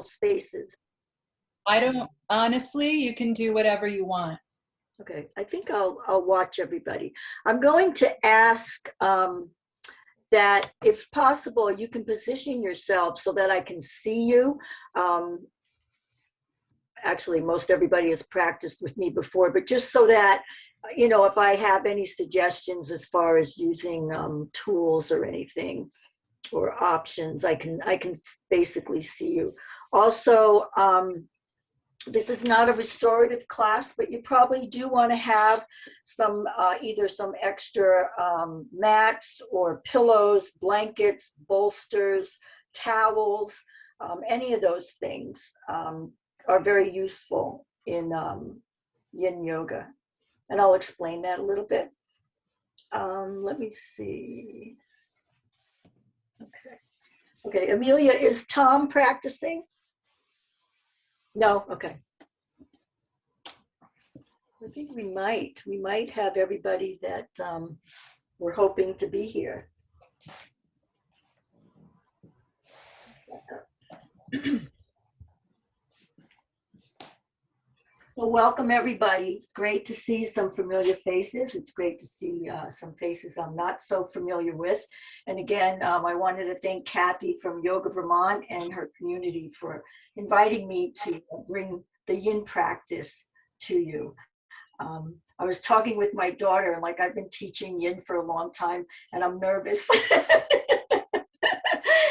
spaces? I don't, honestly, you can do whatever you want. Okay, I think I'll watch everybody. I'm going to ask that if possible, you can position yourself so that I can see you. Um, Actually, most everybody has practiced with me before, but just so that, if I have any suggestions as far as using tools or anything or options, I can basically see you. Also, this is not a restorative class, but you probably do want to have some either some extra mats or pillows, blankets, bolsters, towels, any of those things are very useful in yin yoga. And I'll explain that a little bit. Let me see. Okay. Okay, Amelia, is Tom practicing? No, okay. I think we might have everybody that we're hoping to be here. Well, welcome everybody. It's great to see some familiar faces. It's great to see some faces I'm not so familiar with. And again, I wanted to thank Kathy from Yoga Vermont and her community for inviting me to bring the yin practice to you. I was talking with my daughter, and like I've been teaching yin for a long time, and I'm nervous.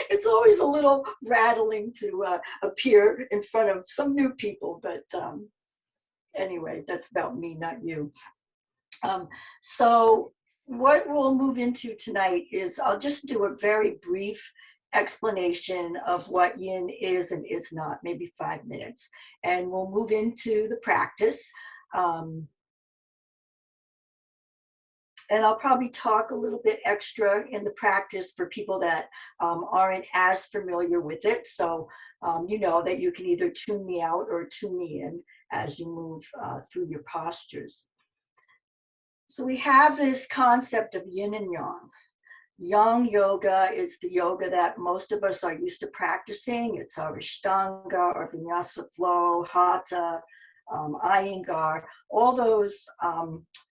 It's always a little rattling to appear in front of some new people, but anyway, that's about me, not you. So what we'll move into tonight is I'll just do a very brief explanation of what yin is and is not, maybe 5 minutes, and we'll move into the practice. And I'll probably talk a little bit extra in the practice for people that aren't as familiar with it. So you know that you can either tune me out or tune me in as you move through your postures. So we have this concept of yin and yang. Yang yoga is the yoga that most of us are used to practicing. It's our Ashtanga, our Vinyasa flow, Hatha, Iyengar, all those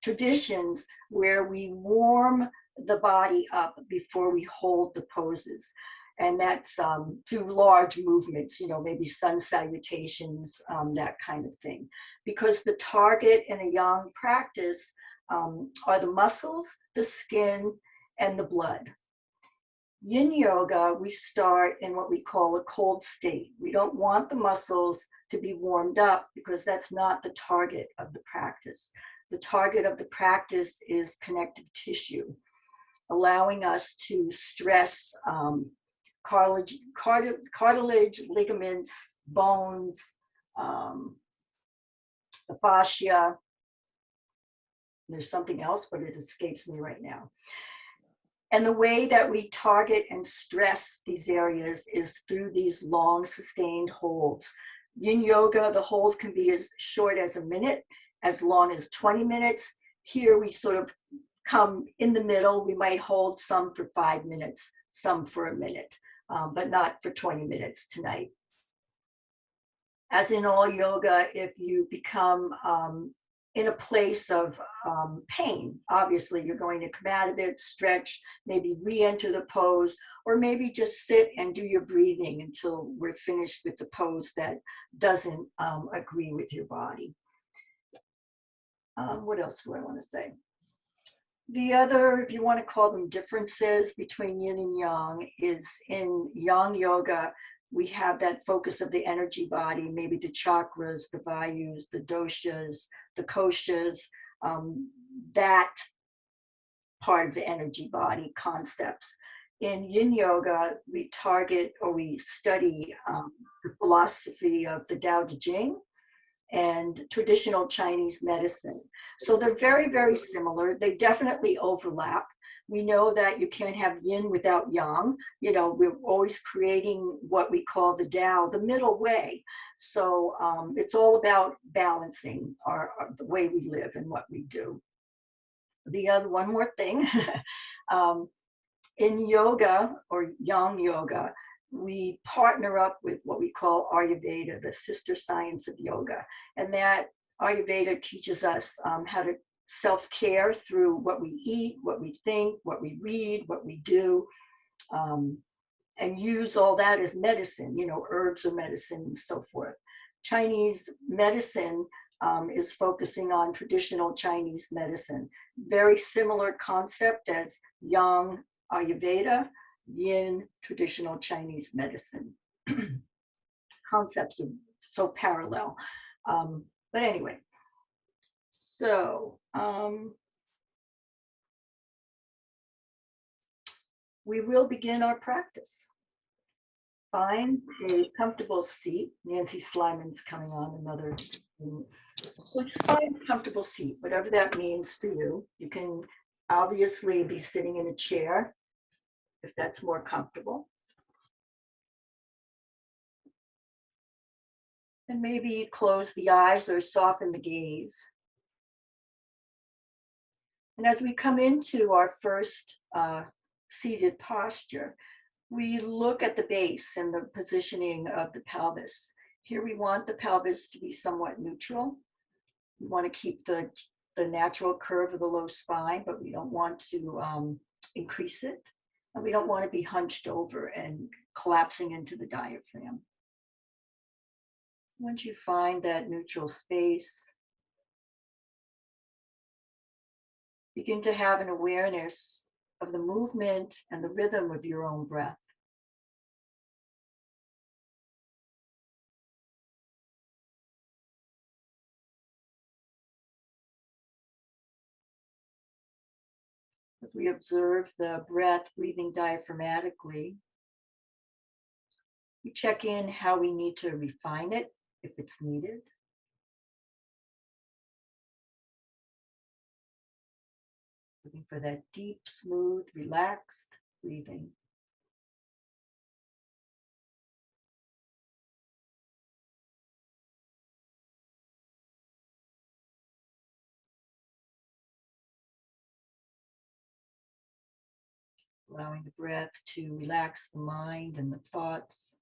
traditions where we warm the body up before we hold the poses. And that's through large movements, maybe sun salutations, that kind of thing. Because the target in a yang practice are the muscles, the skin, and the blood. Yin yoga, we start in what we call a cold state. We don't want the muscles to be warmed up because that's not the target of the practice. The target of the practice is connective tissue, allowing us to stress cartilage, ligaments, bones, the fascia. There's something else, but it escapes me right now. And the way that we target and stress these areas is through these long sustained holds. Yin yoga, the hold can be as short as a minute, as long as 20 minutes. Here we sort of come in the middle. We might hold some for 5 minutes, some for a minute, but not for 20 minutes tonight. As in all yoga, if you become in a place of pain, obviously you're going to come out of it, stretch, maybe re-enter the pose, or maybe just sit and do your breathing until we're finished with the pose that doesn't agree with your body. What else do I want to say? The other, if you want to call them differences between yin and yang, is in yang yoga, we have that focus of the energy body, maybe the chakras, the vayus, the doshas, the koshas, that part of the energy body concepts. In yin yoga, we target or we study the philosophy of the Tao Te Ching and traditional Chinese medicine. So they're very, very similar. They definitely overlap. We know that you can't have yin without yang. We're always creating what we call the Tao, the middle way. So it's all about balancing the way we live and what we do. One more thing, in yoga or yang yoga, we partner up with what we call Ayurveda, the sister science of yoga. And that Ayurveda teaches us how to self-care through what we eat, what we think, what we read, what we do, um, and use all that as medicine, herbs or medicine and so forth. Chinese medicine is focusing on traditional Chinese medicine. Very similar concept as Yang Ayurveda, Yin traditional Chinese medicine. Concepts are so parallel. But anyway, so we will begin our practice. Find a comfortable seat. Nancy Slyman's coming on, another student. So just find a comfortable seat, whatever that means for you. You can obviously be sitting in a chair if that's more comfortable. And maybe close the eyes or soften the gaze. And as we come into our first seated posture, we look at the base and the positioning of the pelvis. Here we want the pelvis to be somewhat neutral. We want to keep the natural curve of the low spine, but we don't want to increase it. And we don't want to be hunched over and collapsing into the diaphragm. Once you find that neutral space, begin to have an awareness of the movement and the rhythm of your own breath. As we observe the breath breathing diaphragmatically, we check in how we need to refine it if it's needed. Looking for that deep, smooth, relaxed breathing. Allowing the breath to relax the mind and the thoughts.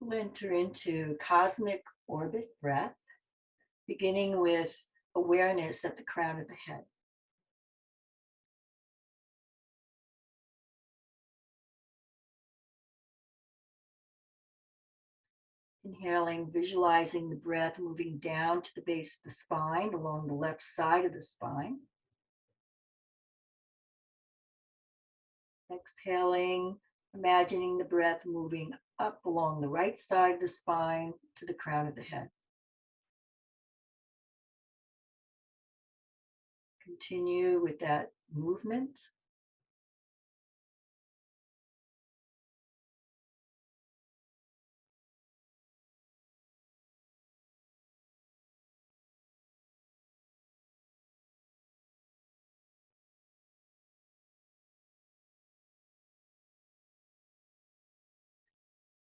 We'll enter into cosmic orbit breath, beginning with awareness at the crown of the head. Inhaling, visualizing the breath moving down to the base of the spine, along the left side of the spine. Exhaling, imagining the breath moving up along the right side of the spine to the crown of the head. Continue with that movement.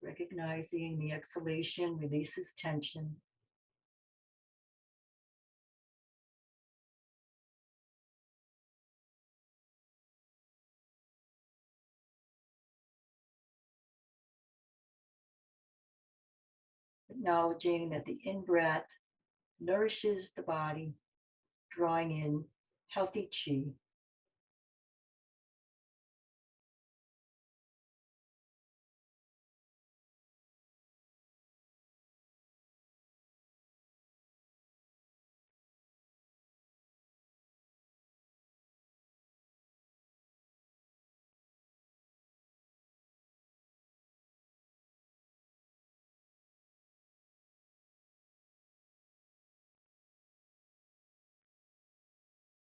Recognizing the exhalation releases tension. Acknowledging that the in-breath nourishes the body, drawing in healthy chi.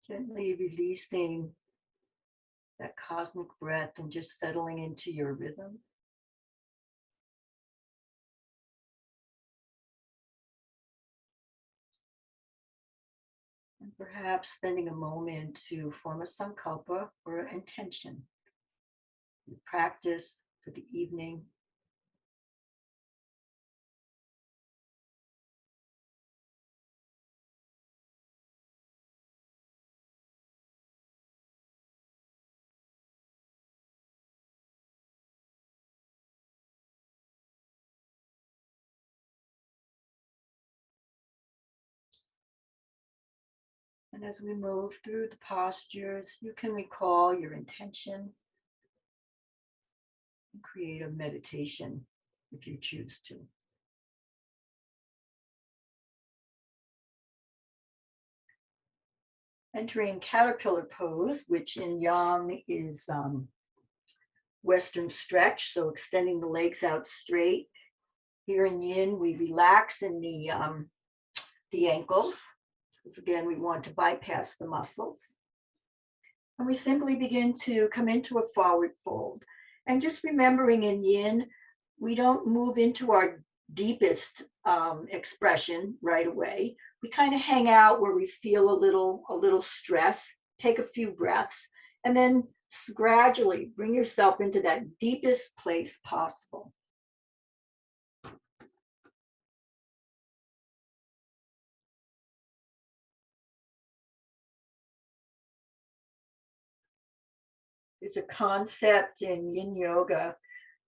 Gently releasing that cosmic breath and just settling into your rhythm. And perhaps spending a moment to form a sankalpa or intention. You practice for the evening. And as we move through the postures, you can recall your intention and create a meditation if you choose to. Entering caterpillar pose, which in yang is Western stretch, so extending the legs out straight. Here in yin, we relax in the ankles, because again, we want to bypass the muscles. And we simply begin to come into a forward fold. And just remembering in yin, we don't move into our deepest expression right away. We kind of hang out where we feel a little stress, take a few breaths, and then gradually bring yourself into that deepest place possible. There's a concept in yin yoga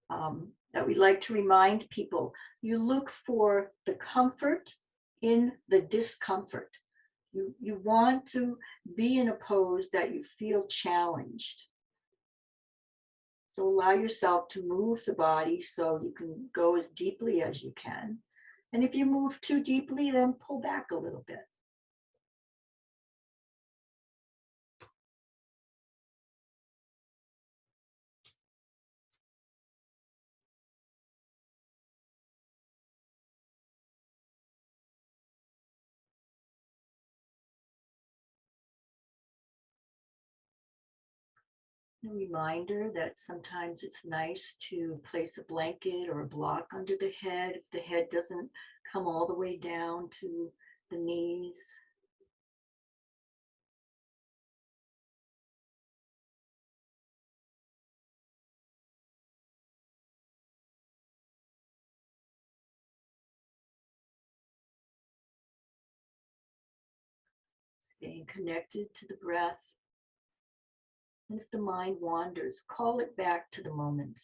that we like to remind people. You look for the comfort in the discomfort. You want to be in a pose that you feel challenged. So allow yourself to move the body so you can go as deeply as you can. And if you move too deeply, then pull back a little bit. A reminder that sometimes it's nice to place a blanket or a block under the head if the head doesn't come all the way down to the knees. Staying connected to the breath. And if the mind wanders, call it back to the moment.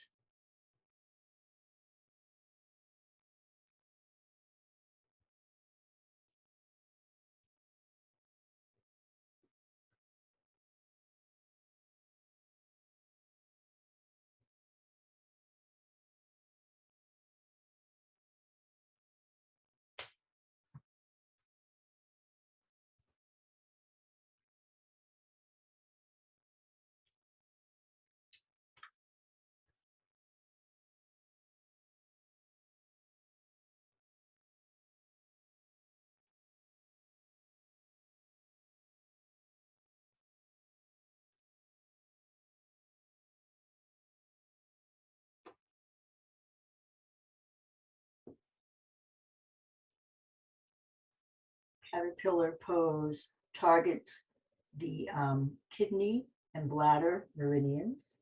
Caterpillar pose targets the kidney and bladder meridians.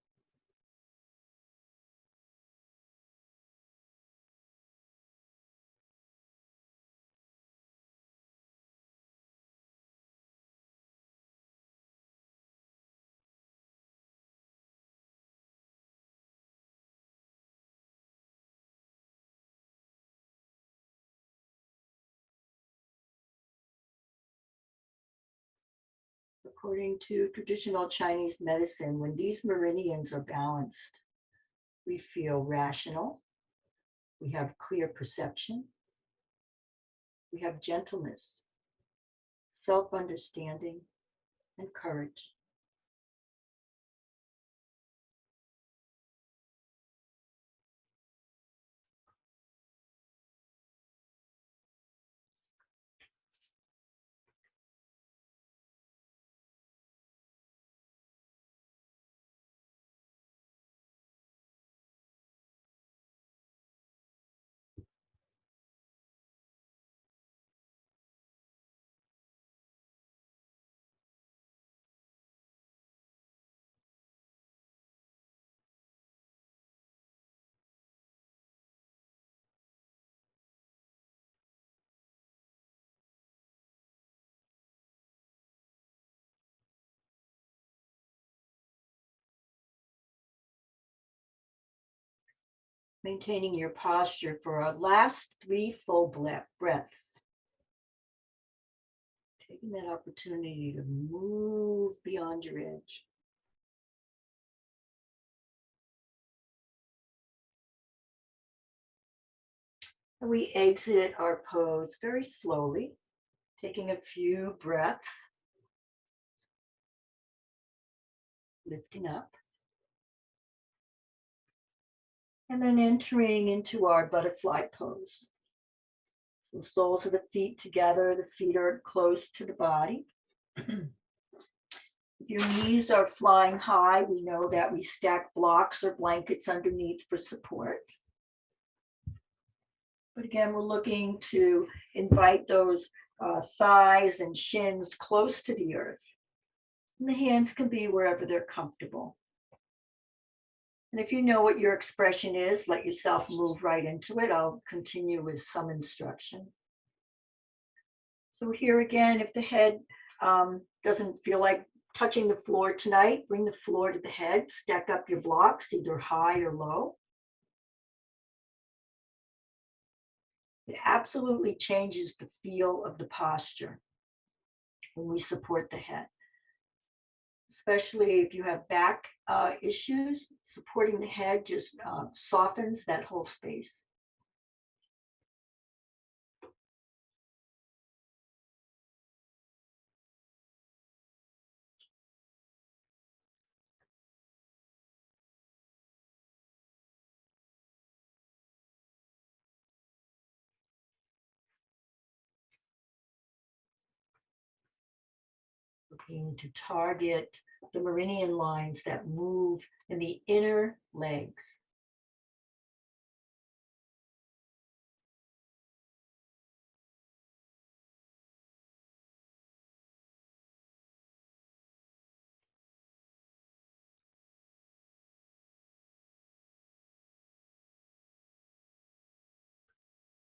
According to traditional Chinese medicine, when these meridians are balanced, we feel rational, we have clear perception, we have gentleness, self-understanding, and courage. Maintaining your posture for our last 3 full breaths. Taking that opportunity to move beyond your edge. And we exit our pose very slowly, taking a few breaths, lifting up, and then entering into our butterfly pose. The soles of the feet together, the feet are close to the body. If your knees are flying high, we know that we stack blocks or blankets underneath for support. But again, we're looking to invite those thighs and shins close to the earth. And the hands can be wherever they're comfortable. And if you know what your expression is, let yourself move right into it. I'll continue with some instruction. So here again, if the head doesn't feel like touching the floor tonight, bring the floor to the head, stack up your blocks, either high or low. It absolutely changes the feel of the posture when we support the head. Especially if you have back issues, supporting the head just softens that whole space. Looking to target the meridian lines that move in the inner legs.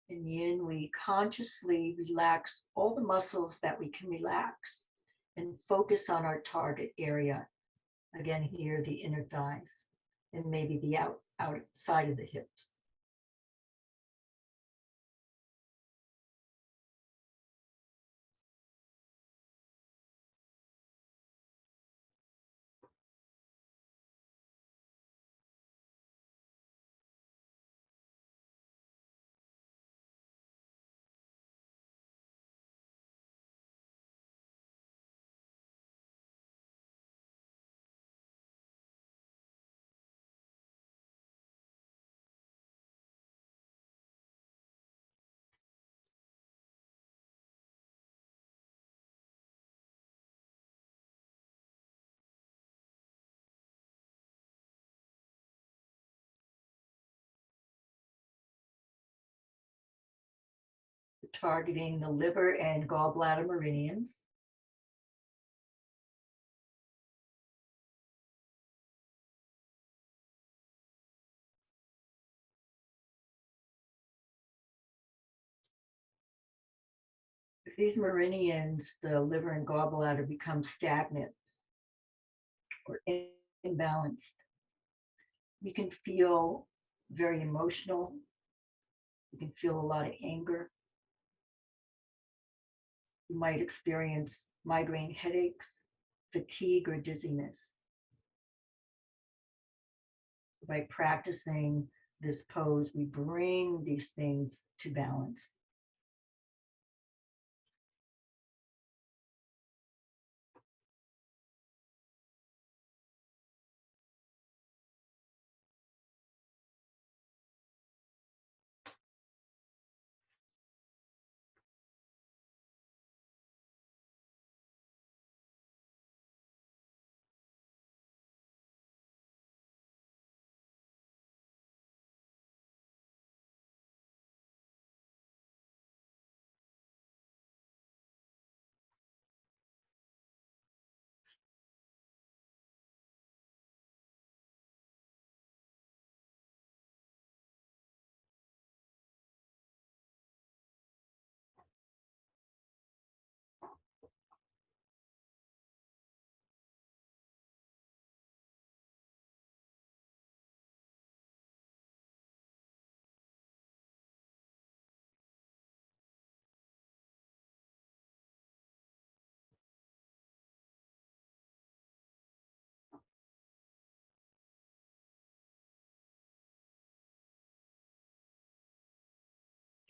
In yin, we consciously relax all the muscles that we can relax and focus on our target area. Again, here, the inner thighs and maybe the outside of the hips. Targeting the liver and gallbladder meridians. If these meridians, the liver and gallbladder, become stagnant or imbalanced, you can feel very emotional. You can feel a lot of anger. You might experience migraine headaches, fatigue, or dizziness. By practicing this pose, we bring these things to balance.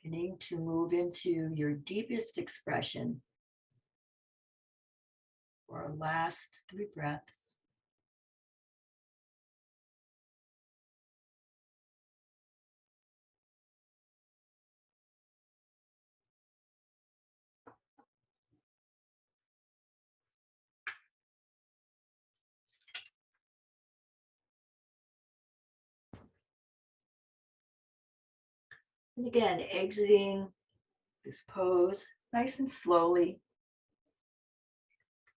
Beginning to move into your deepest expression for our last 3 breaths. And again, exiting this pose nice and slowly,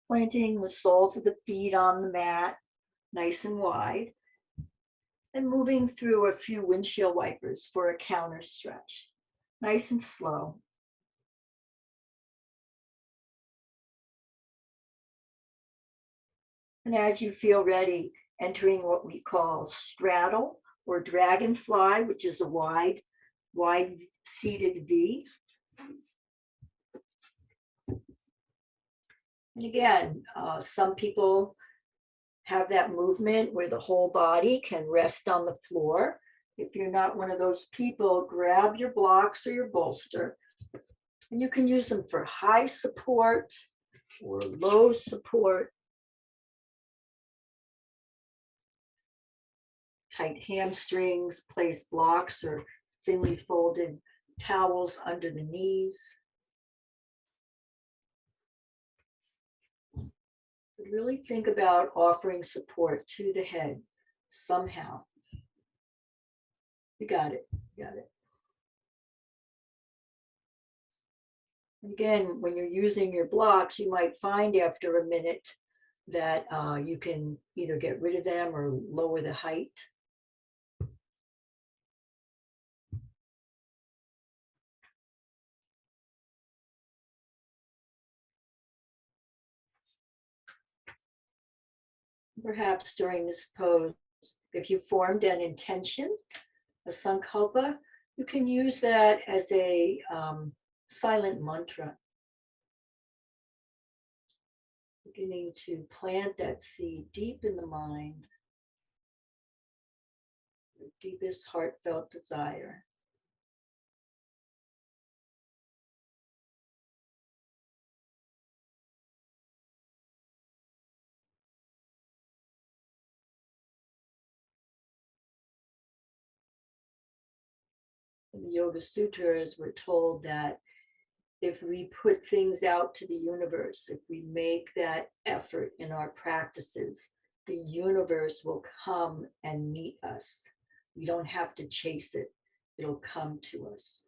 planting the soles of the feet on the mat, nice and wide, and moving through a few windshield wipers for a counter stretch, nice and slow. And as you feel ready, entering what we call straddle or dragonfly, which is a wide seated V. And again, some people have that movement where the whole body can rest on the floor. If you're not one of those people, grab your blocks or your bolster, and you can use them for high support or low support. Tight hamstrings, place blocks or thinly folded towels under the knees. But really think about offering support to the head somehow. You got it, you got it. And again, when you're using your blocks, you might find after a minute that you can either get rid of them or lower the height. Perhaps during this pose, if you formed an intention, a sankalpa, you can use that as a silent mantra. Beginning to plant that seed deep in the mind, your deepest heartfelt desire. In the Yoga Sutras, we're told that if we put things out to the universe, if we make that effort in our practices, the universe will come and meet us. We don't have to chase it, it'll come to us.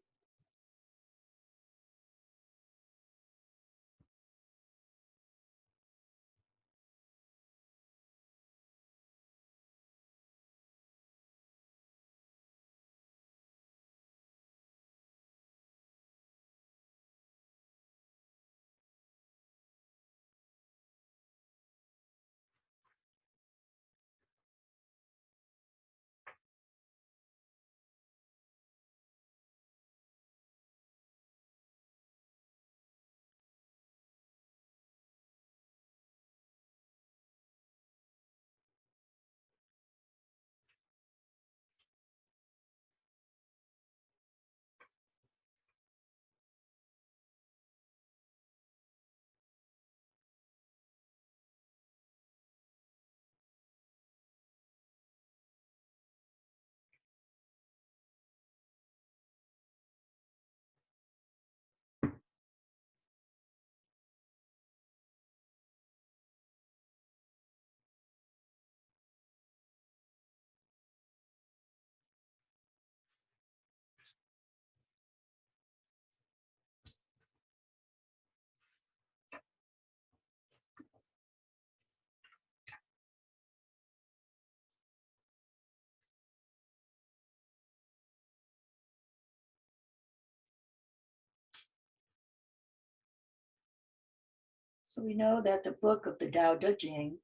So we know that the book of the Tao Te Ching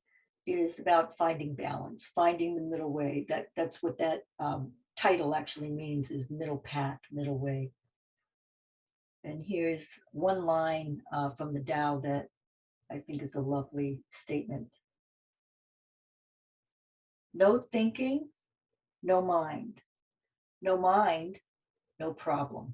is about finding balance, finding the middle way. That's what that title actually means, is middle path, middle way. And here's one line from the Tao that I think is a lovely statement. No thinking, no mind. No mind, no problem.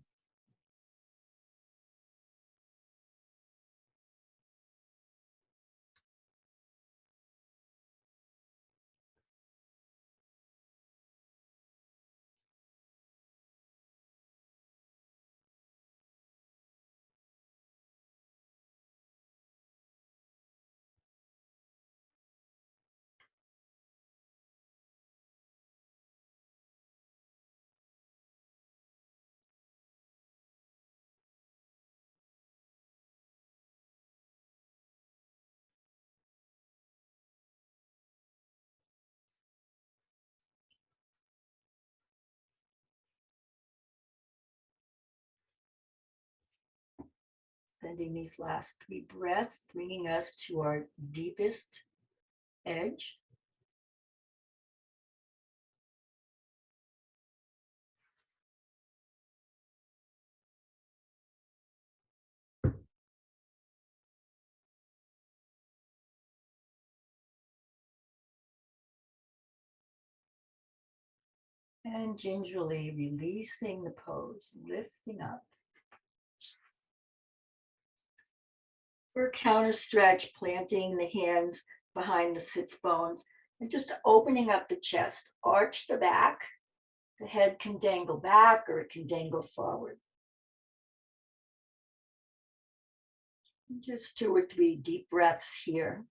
Spending these last 3 breaths, bringing us to our deepest edge. And gingerly releasing the pose, lifting up. For a counter stretch, planting the hands behind the sits bones and just opening up the chest, arch the back. The head can dangle back or it can dangle forward. Just 2 or 3 deep breaths here.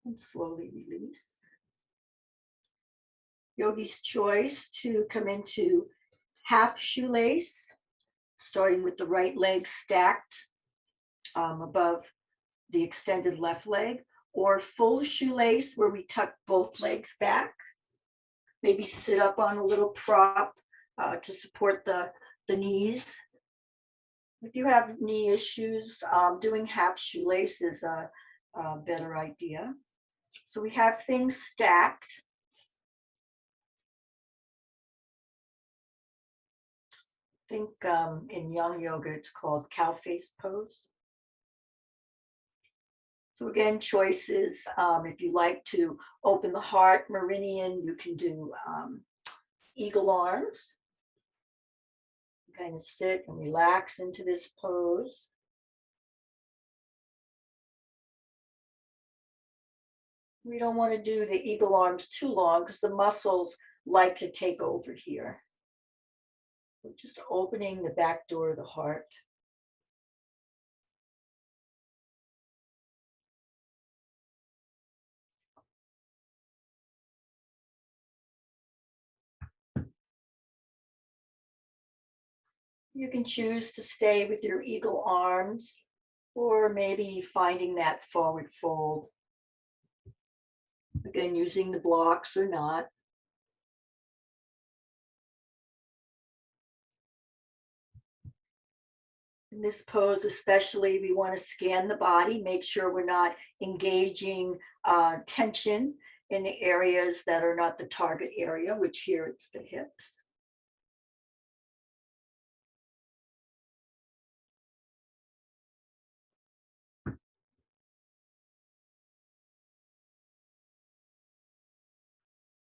And slowly release. Yogi's choice to come into half shoelace, starting with the right leg stacked above the extended left leg, or full shoelace where we tuck both legs back. Maybe sit up on a little prop to support the knees. If you have knee issues, doing half shoelace is a better idea. So we have things stacked. I think in Yang Yoga, it's called cow face pose. So again, choices. If you like to open the heart meridian, you can do eagle arms. Kind of sit and relax into this pose. We don't want to do the eagle arms too long because the muscles like to take over here. So just opening the back door of the heart. You can choose to stay with your eagle arms or maybe finding that forward fold. Again, using the blocks or not. In this pose, especially, we want to scan the body, make sure we're not engaging tension in the areas that are not the target area, which here it's the hips.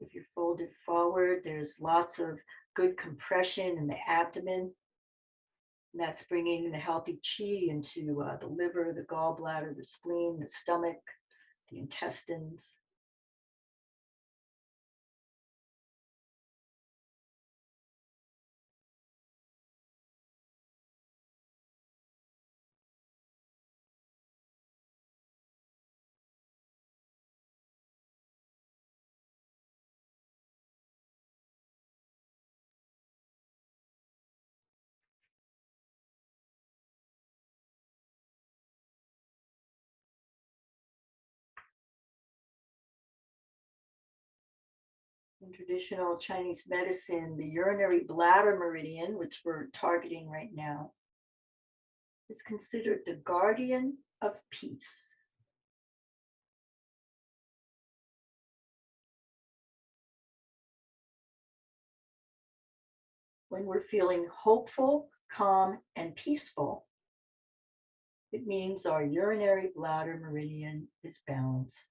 If you're folded forward, there's lots of good compression in the abdomen. And that's bringing the healthy chi into the liver, the gallbladder, the spleen, the stomach, the intestines. In traditional Chinese medicine, the urinary bladder meridian, which we're targeting right now, is considered the guardian of peace. When we're feeling hopeful, calm, and peaceful, it means our urinary bladder meridian is balanced.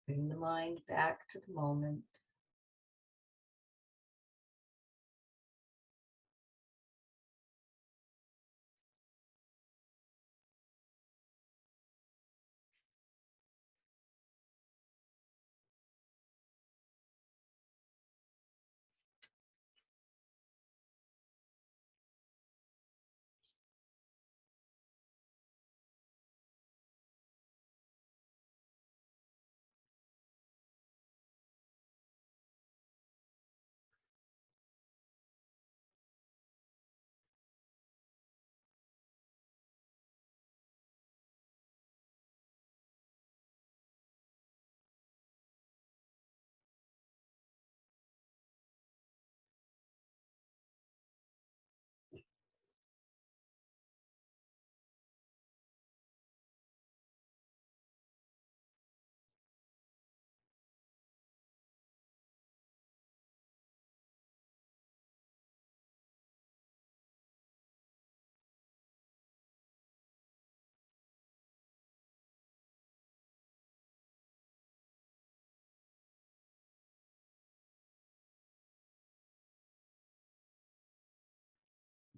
Bring the mind back to the moment.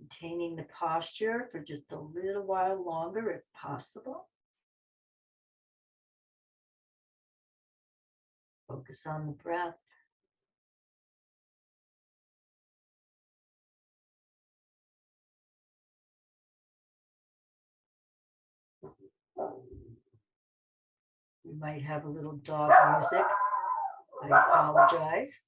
Maintaining the posture for just a little while longer if possible. Focus on the breath. We might have a little dog music. I apologize.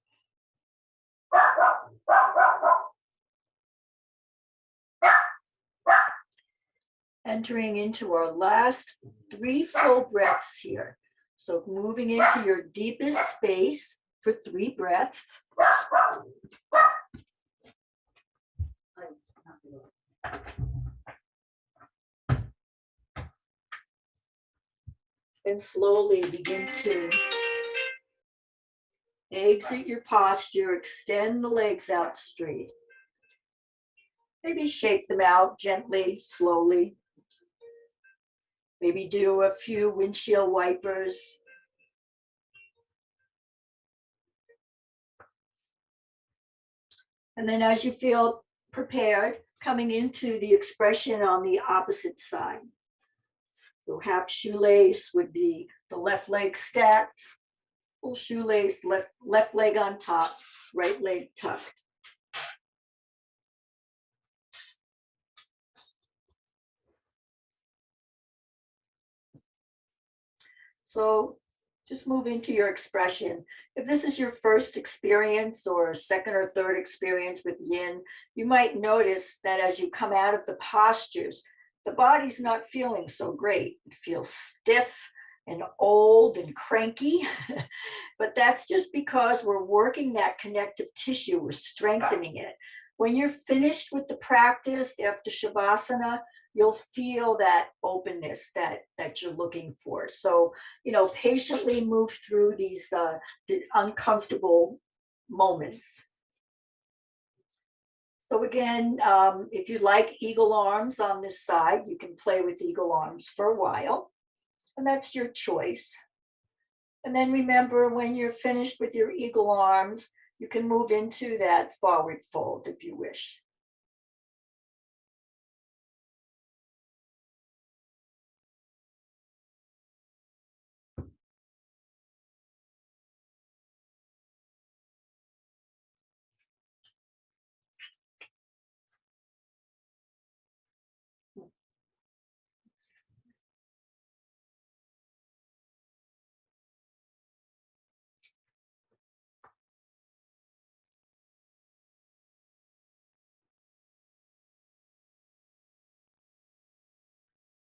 Entering into our last 3 full breaths here. So moving into your deepest space for 3 breaths. And slowly begin to exit your posture, extend the legs out straight. Maybe shake them out gently, slowly. Maybe do a few windshield wipers. And then as you feel prepared, coming into the expression on the opposite side. So half shoelace would be the left leg stacked, full shoelace, left leg on top, right leg tucked. So just move into your expression. If this is your first experience or second or third experience with yin, you might notice that as you come out of the postures, the body's not feeling so great. It feels stiff and old and cranky, but that's just because we're working that connective tissue, we're strengthening it. When you're finished with the practice after Shavasana, you'll feel that openness that you're looking for. So, patiently move through these uncomfortable moments. So again, if you like eagle arms on this side, you can play with eagle arms for a while, and that's your choice. And then remember, when you're finished with your eagle arms, you can move into that forward fold if you wish.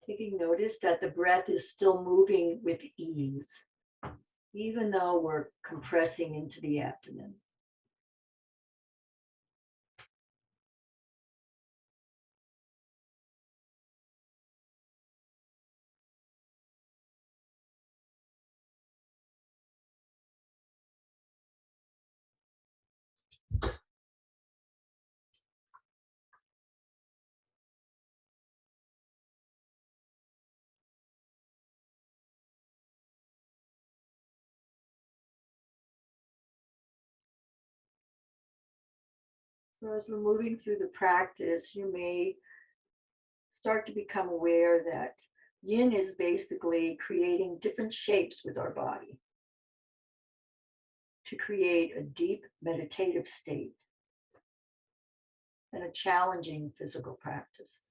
Taking notice that the breath is still moving with ease, even though we're compressing into the abdomen. So as we're moving through the practice, you may start to become aware that yin is basically creating different shapes with our body to create a deep meditative state and a challenging physical practice.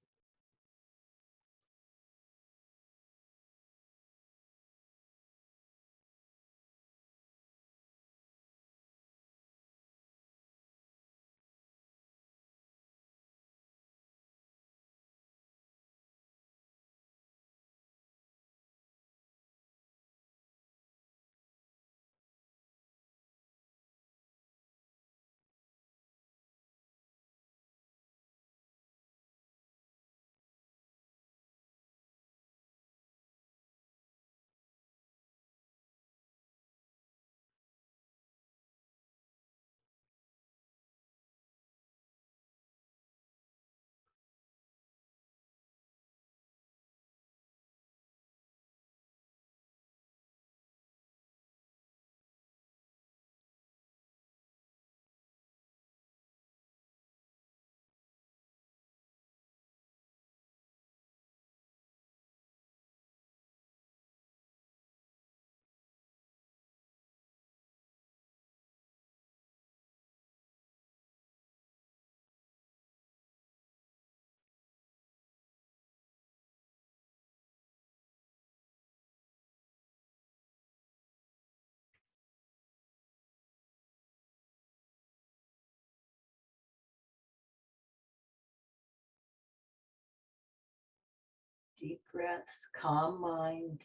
Deep breaths, calm mind.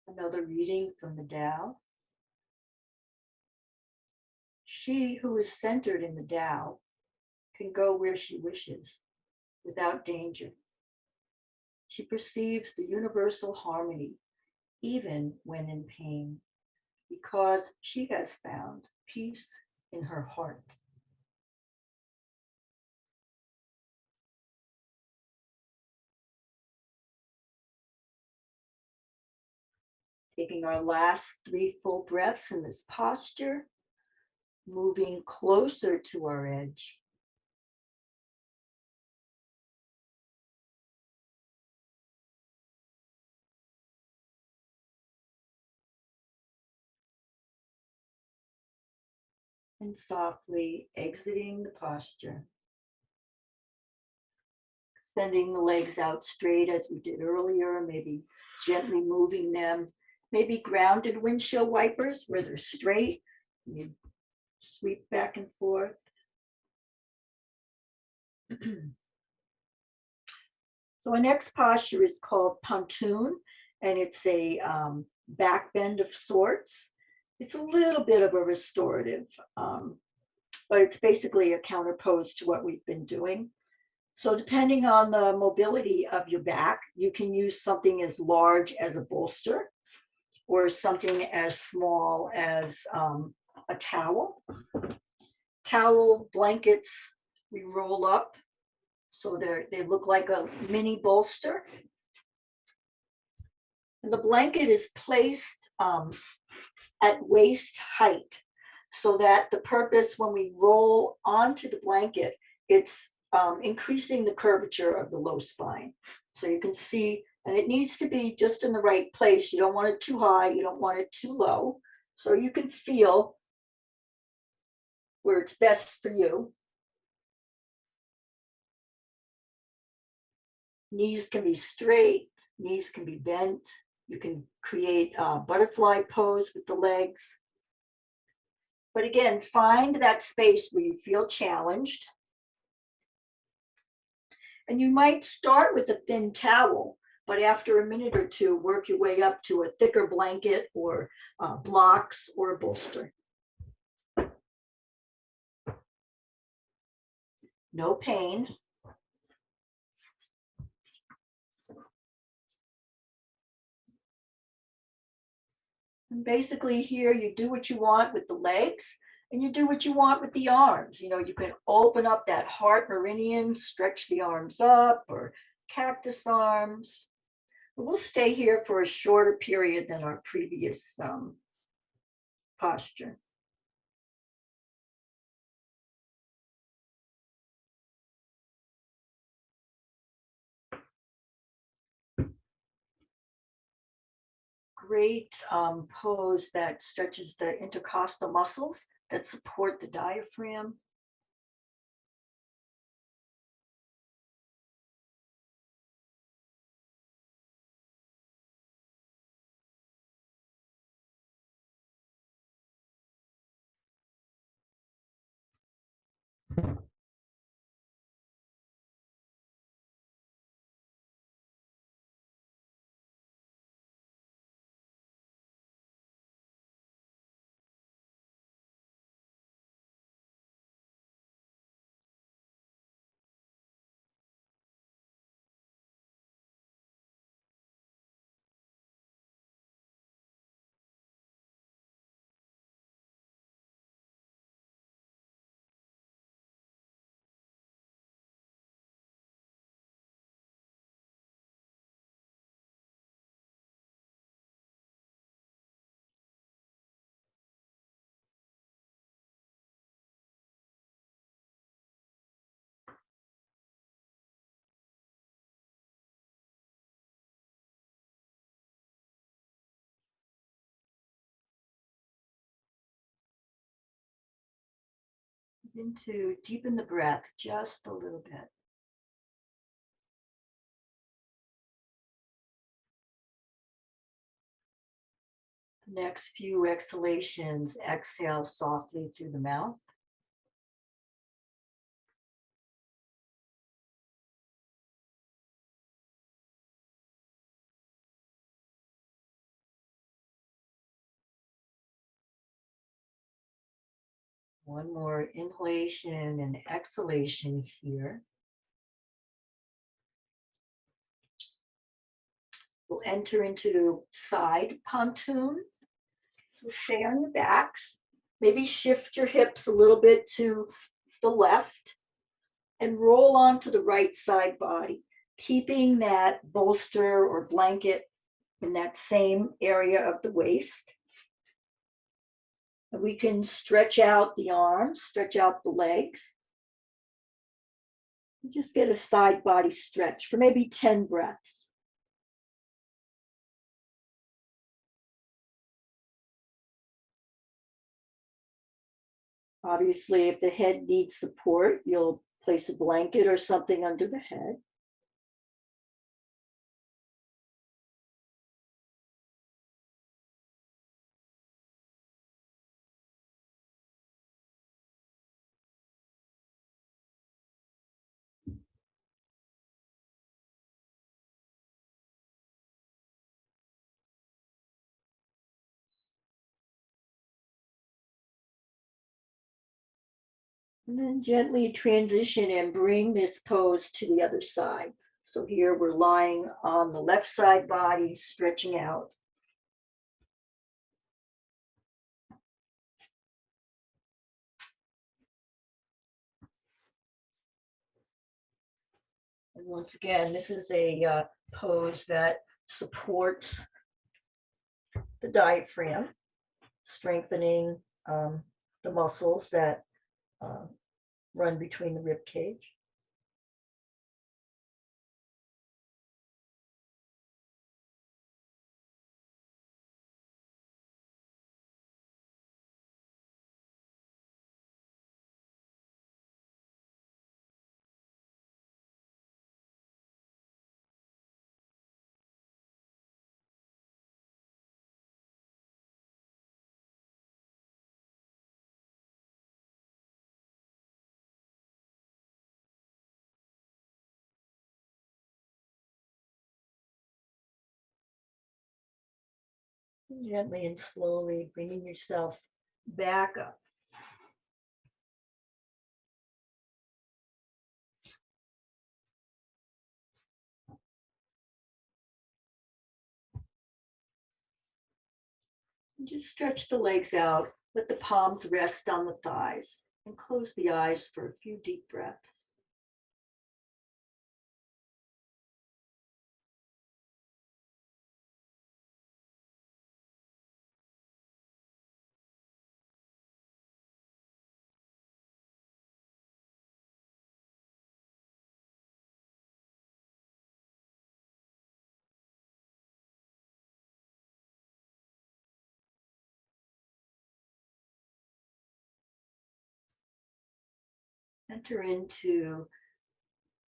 Another reading from the Tao. She who is centered in the Tao can go where she wishes without danger. She perceives the universal harmony even when in pain because she has found peace in her heart. Taking our last 3 full breaths in this posture, moving closer to our edge. And softly exiting the posture. Extending the legs out straight as we did earlier, maybe gently moving them, maybe grounded windshield wipers where they're straight. You sweep back and forth. So our next posture is called pontoon, and it's a back bend of sorts. It's a little bit of a restorative, but it's basically a counter pose to what we've been doing. So depending on the mobility of your back, you can use something as large as a bolster or something as small as a towel. Towel blankets we roll up so they look like a mini bolster. And the blanket is placed at waist height so that the purpose when we roll onto the blanket, it's increasing the curvature of the low spine. So you can see, and it needs to be just in the right place. You don't want it too high, you don't want it too low. So you can feel where it's best for you. Knees can be straight, knees can be bent. You can create a butterfly pose with the legs. But again, find that space where you feel challenged. And you might start with a thin towel, but after a minute or two, work your way up to a thicker blanket or blocks or a bolster. No pain. And basically here, you do what you want with the legs and you do what you want with the arms. You know, you can open up that heart meridian, stretch the arms up, or cactus arms. But we'll stay here for a shorter period than our previous posture. Great pose that stretches the intercostal muscles that support the diaphragm. Begin to deepen the breath just a little bit. Next few exhalations, exhale softly through the mouth. One more inhalation and exhalation here. We'll enter into side pontoon. So stay on your backs. Maybe shift your hips a little bit to the left and roll onto the right side body, keeping that bolster or blanket in that same area of the waist. And we can stretch out the arms, stretch out the legs. Just get a side body stretch for maybe 10 breaths. Obviously, if the head needs support, you'll place a blanket or something under the head. And then gently transition and bring this pose to the other side. So here we're lying on the left side body, stretching out. And once again, this is a pose that supports the diaphragm, strengthening the muscles that run between the rib cage. Gently and slowly bringing yourself back up. And just stretch the legs out, let the palms rest on the thighs, and close the eyes for a few deep breaths. Enter into,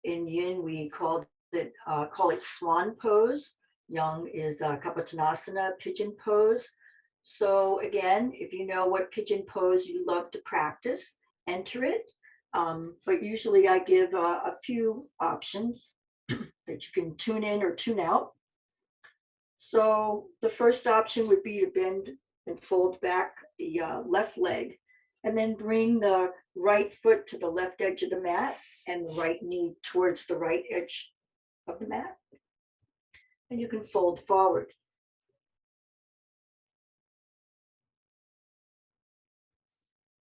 in yin, we call it swan pose. Yang is Kapatanasana, pigeon pose. So again, if you know what pigeon pose you love to practice, enter it. But usually I give a few options that you can tune in or tune out. So the first option would be to bend and fold back the left leg, and then bring the right foot to the left edge of the mat and the right knee towards the right edge of the mat. And you can fold forward.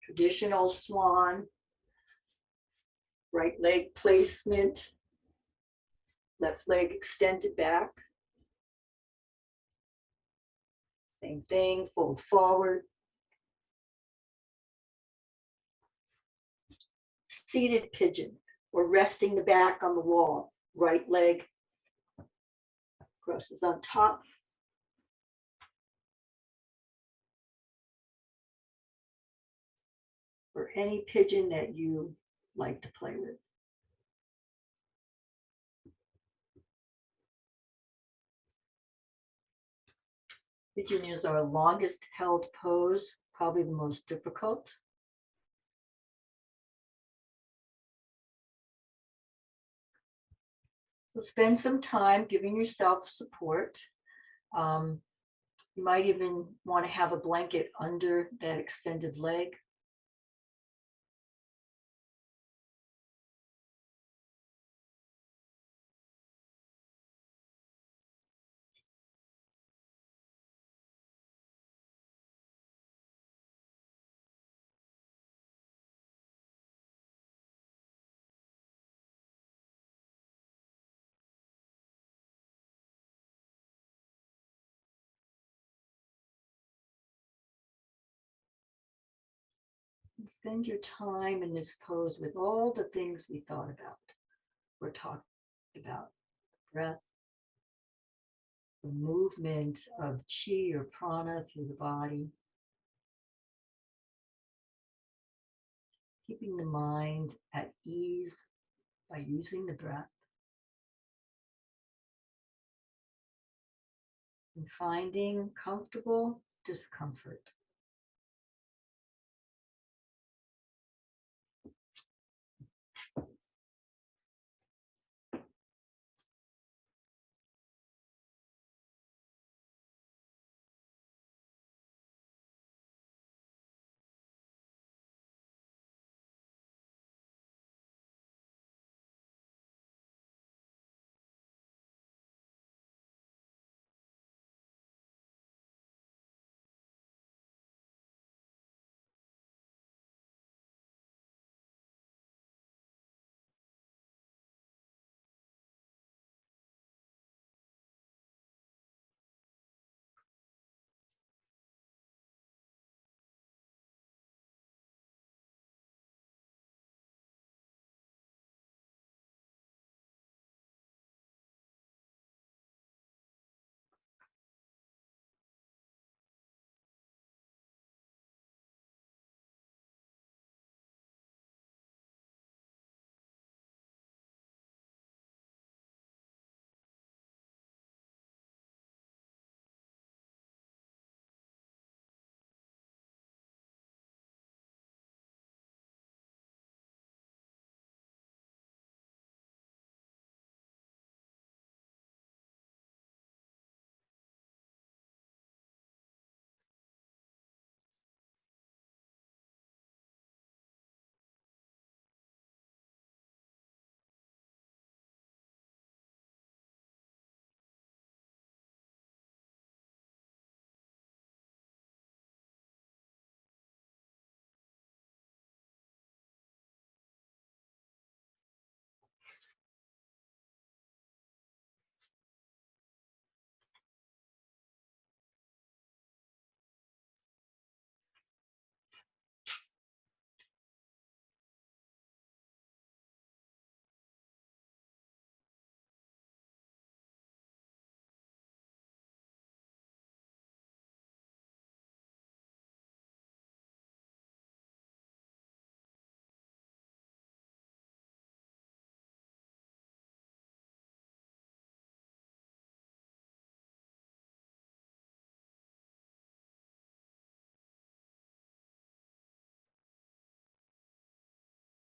Traditional swan, right leg placement, left leg extended back. Same thing, fold forward. Seated pigeon, or resting the back on the wall. Right leg crosses on top. Or any pigeon that you like to play with. Fidgeting is our longest held pose, probably the most difficult. So spend some time giving yourself support. Um, you might even want to have a blanket under that extended leg. And spend your time in this pose with all the things we thought about. We're talking about breath, the movement of chi or prana through the body, keeping the mind at ease by using the breath, and finding comfortable discomfort.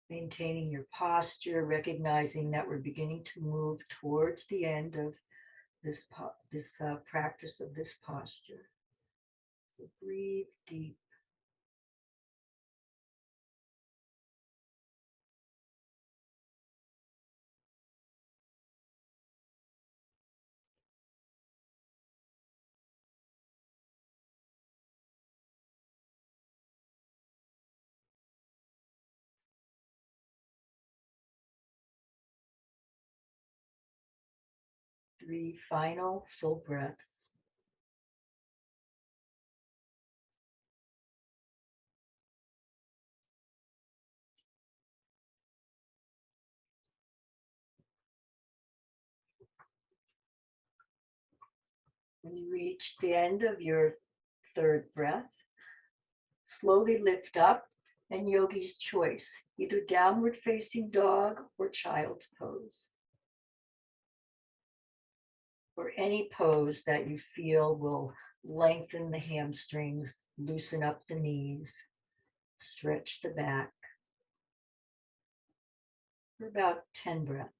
Maintaining your posture, recognizing that we're beginning to move towards the end of this practice of this posture. So breathe deep. Three final full breaths. When you reach the end of your third breath, slowly lift up and yogi's choice, either downward facing dog or child's pose, or any pose that you feel will Lengthen the hamstrings, loosen up the knees, stretch the back for about 10 breaths.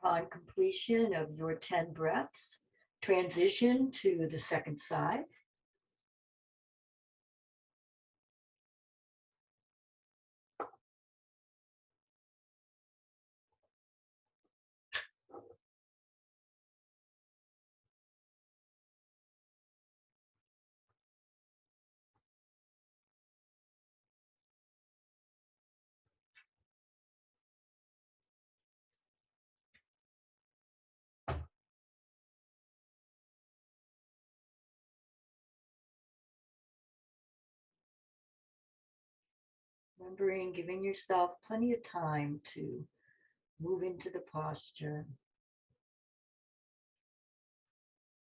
Upon completion of your 10 breaths, transition to the second side. Remembering giving yourself plenty of time to move into the posture,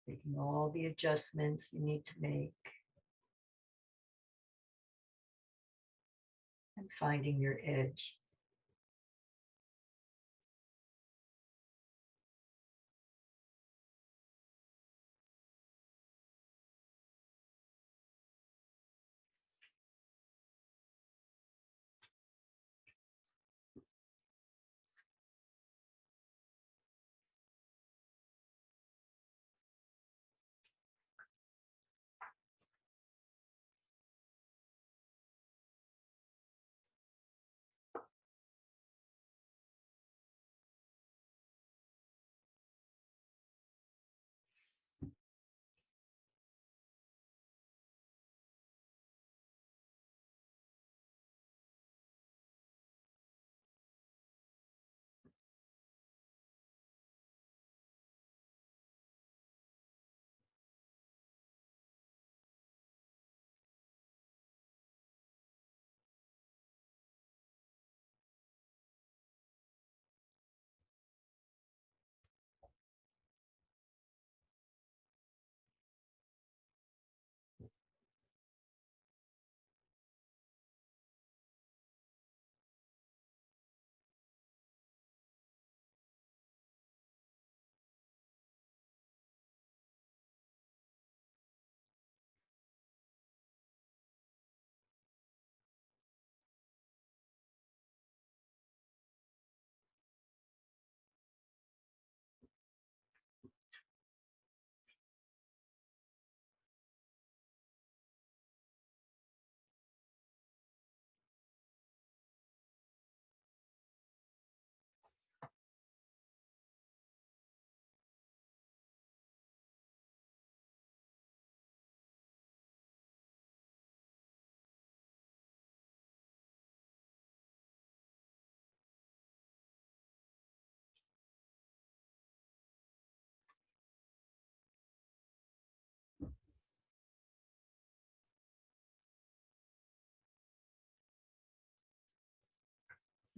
making all the adjustments you need to make, and finding your edge.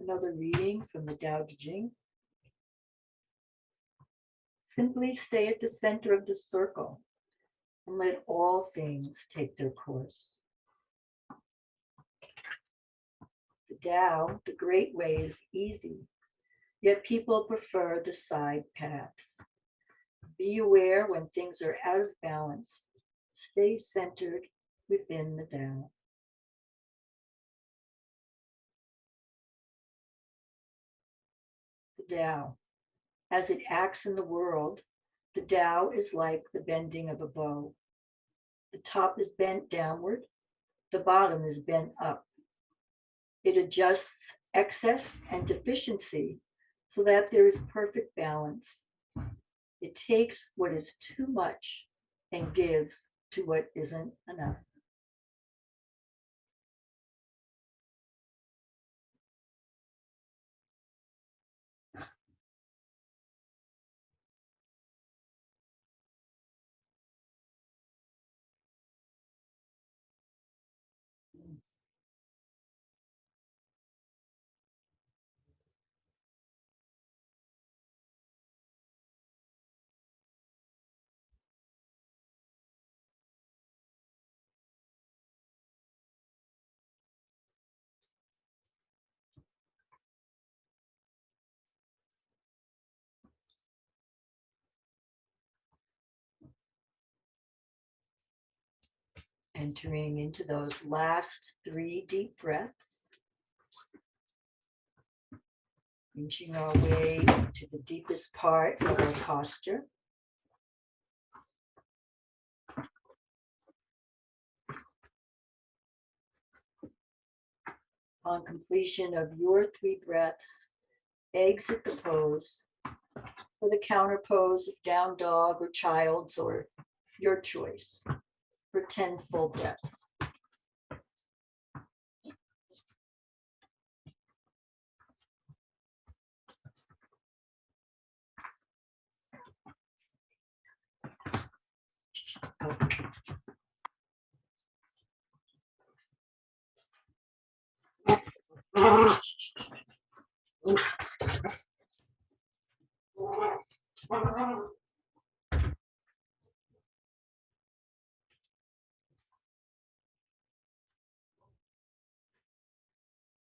Another reading from the Tao Te Ching. Simply stay at the center of the circle and let all things take their course. The Tao, the great way, is easy, yet people prefer the side paths. Be aware when things are out of balance. Stay centered within the Tao. The Tao. As it acts in the world, the Tao is like the bending of a bow. The top is bent downward, the bottom is bent up. It adjusts excess and deficiency so that there is perfect balance. It takes what is too much and gives to what isn't enough. Entering into those last 3 deep breaths. Inching our way to the deepest part of our posture. On completion of your 3 breaths, exit the pose for the counter pose of down dog or child's or your choice for 10 full breaths.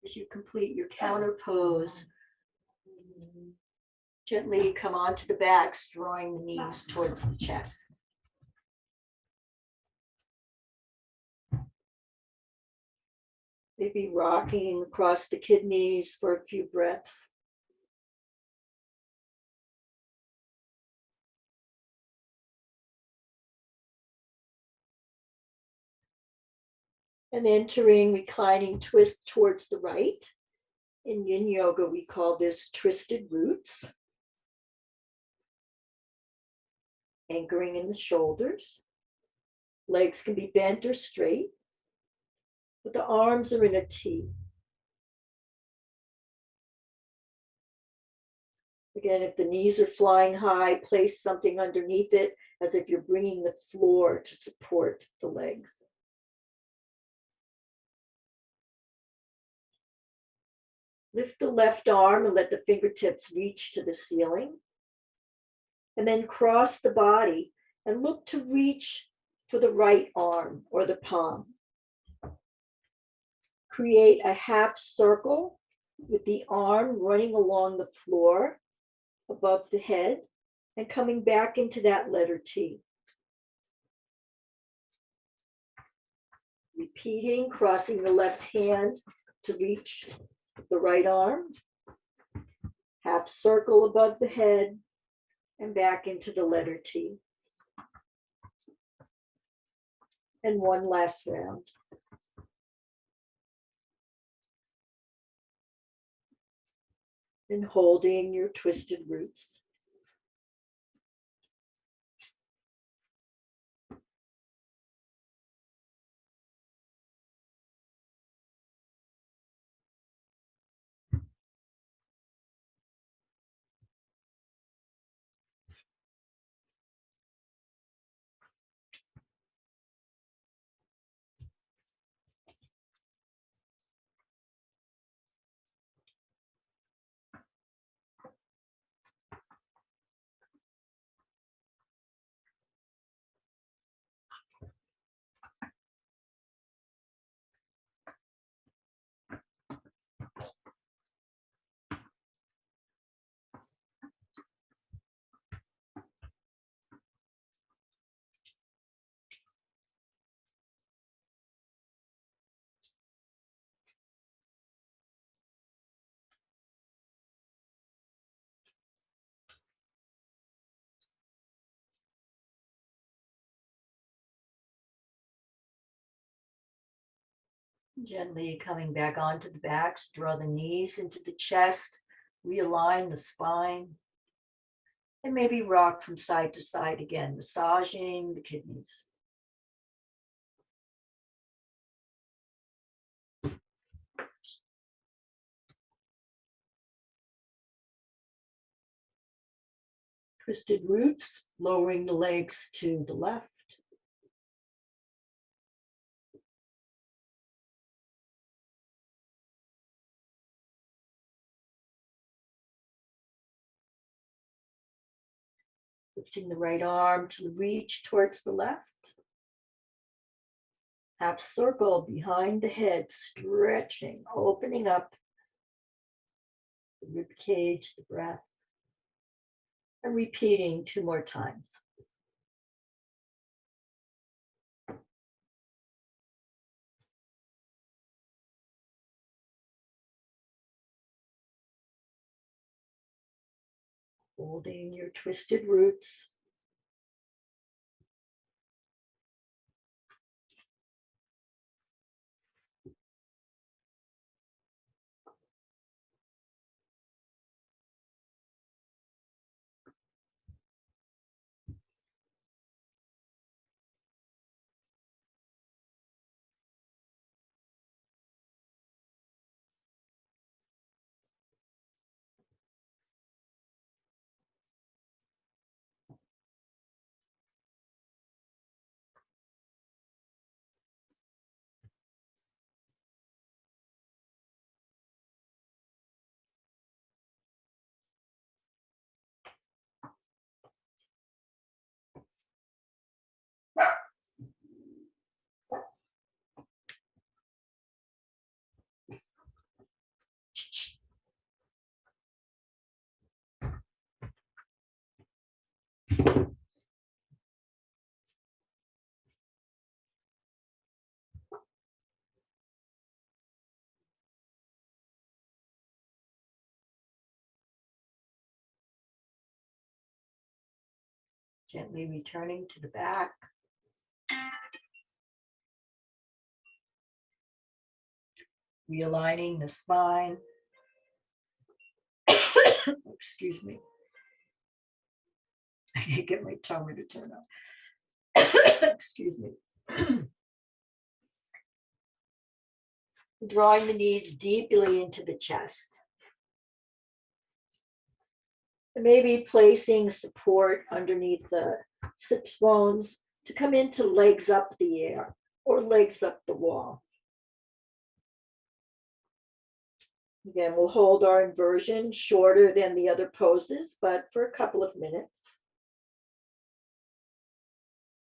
As you complete your counter pose, gently come onto the backs, drawing the knees towards the chest. Maybe rocking across the kidneys for a few breaths. And entering reclining twist towards the right. In Yin Yoga, we call this twisted roots. Anchoring in the shoulders. Legs can be bent or straight, but the arms are in a T. Again, if the knees are flying high, place something underneath it as if you're bringing the floor to support the legs. Lift the left arm and let the fingertips reach to the ceiling. And then cross the body and look to reach for the right arm or the palm. Create a half circle with the arm running along the floor above the head and coming back into that letter T. Repeating, crossing the left hand to reach the right arm. Half circle above the head and back into the letter T. And one last round. And holding your twisted roots. Gently coming back onto the backs, draw the knees into the chest, realign the spine, and maybe rock from side to side again, massaging the kidneys. Twisted roots, lowering the legs to the left. Lifting the right arm to reach towards the left. Half circle behind the head, stretching, opening up the rib cage, the breath. And repeating 2 more times. Holding your twisted roots. Gently returning to the back. Realigning the spine. Excuse me. I can't get my tongue to turn up. Excuse me. Drawing the knees deeply into the chest. And maybe placing support underneath the sit bones to come into legs up the air or legs up the wall. Again, we'll hold our inversion shorter than the other poses, but for a couple of minutes.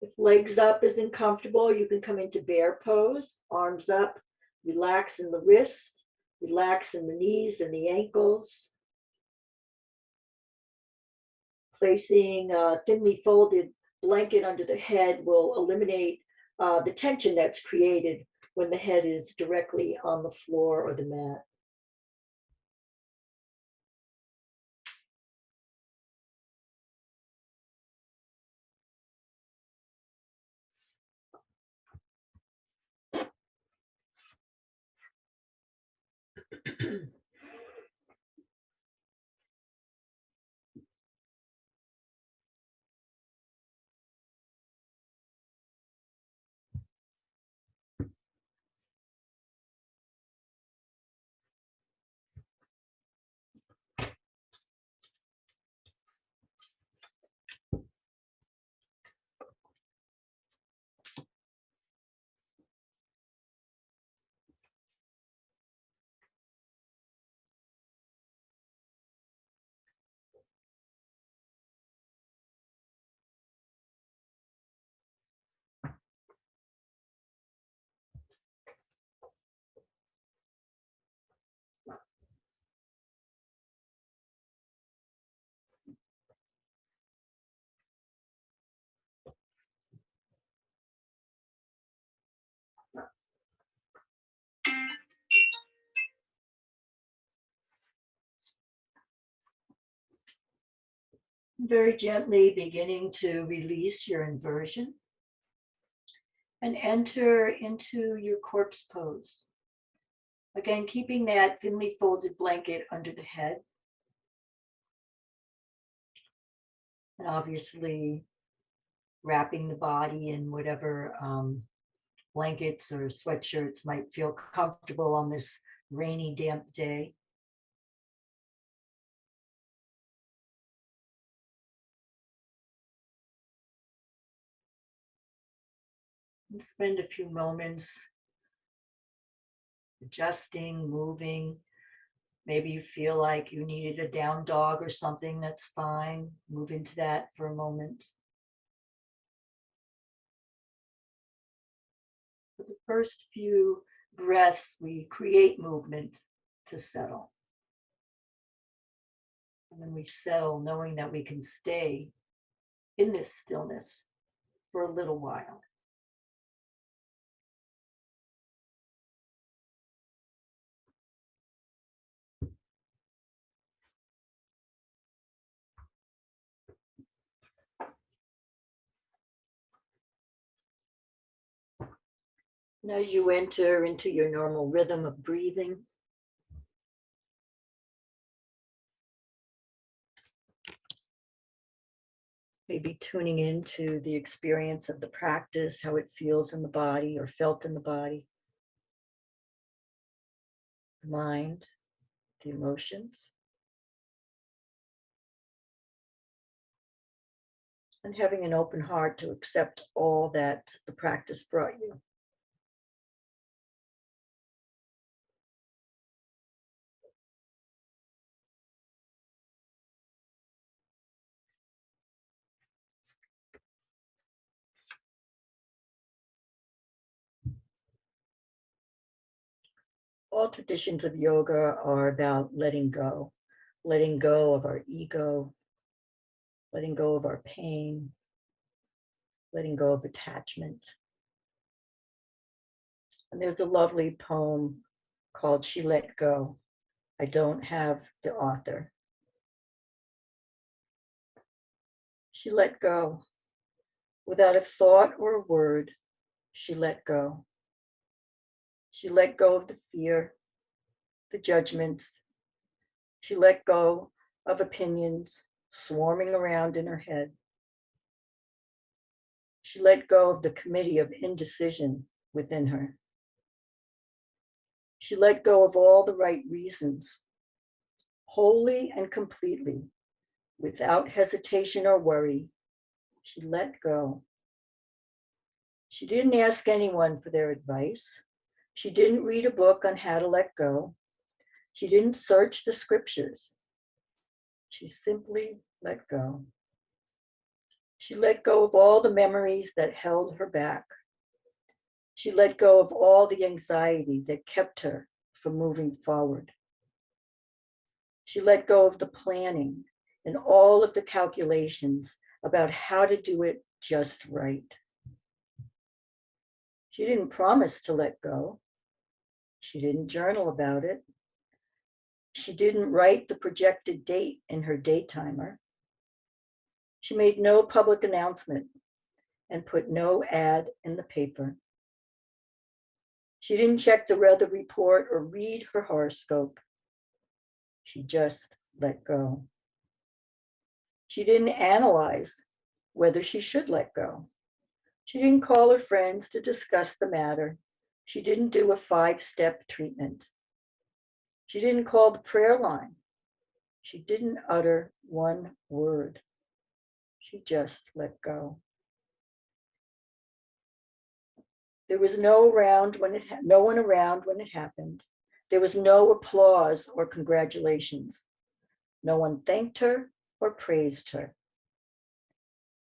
If legs up isn't comfortable, you can come into bear pose, arms up, relax in the wrist, relax in the knees and the ankles. Placing a thinly folded blanket under the head will eliminate the tension that's created when the head is directly on the floor or the mat. Very gently beginning to release your inversion and enter into your corpse pose. Again, keeping that thinly folded blanket under the head. And obviously wrapping the body in whatever blankets or sweatshirts might feel comfortable on this rainy, damp day. And spend a few moments adjusting, moving. Maybe you feel like you needed a down dog or something, that's fine. Move into that for a moment. For the first few breaths, we create movement to settle. And then we settle knowing that we can stay in this stillness for a little while. And as you enter into your normal rhythm of breathing, maybe tuning into the experience of the practice, how it feels in the body or felt in the body, the mind, the emotions, and having an open heart to accept all that the practice brought you. All traditions of yoga are about letting go of our ego, letting go of our pain, letting go of attachment. And there's a lovely poem called She Let Go. I don't have the author. She let go. Without a thought or a word, she let go. She let go of the fear, the judgments. She let go of opinions swarming around in her head. She let go of the committee of indecision within her. She let go of all the right reasons, wholly and completely, without hesitation or worry. She let go. She didn't ask anyone for their advice. She didn't read a book on how to let go. She didn't search the scriptures. She simply let go. She let go of all the memories that held her back. She let go of all the anxiety that kept her from moving forward. She let go of the planning and all of the calculations about how to do it just right. She didn't promise to let go. She didn't journal about it. She didn't write the projected date in her date timer. She made no public announcement and put no ad in the paper. She didn't check the weather report or read her horoscope. She just let go. She didn't analyze whether she should let go. She didn't call her friends to discuss the matter. She didn't do a 5-step treatment. She didn't call the prayer line. She didn't utter one word. She just let go. There was no one around when it happened. There was no applause or congratulations. No one thanked her or praised her.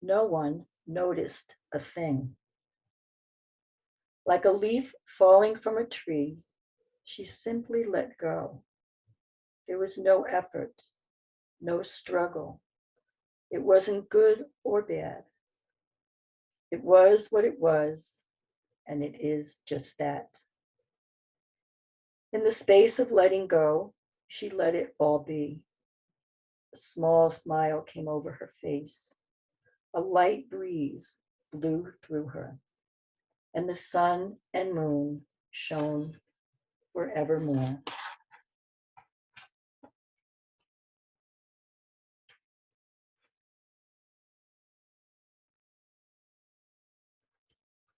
No one noticed a thing. Like a leaf falling from a tree, she simply let go. There was no effort, no struggle. It wasn't good or bad. It was what it was, and it is just that. In the space of letting go, she let it all be. A small smile came over her face. A light breeze blew through her, and the sun and moon shone forevermore.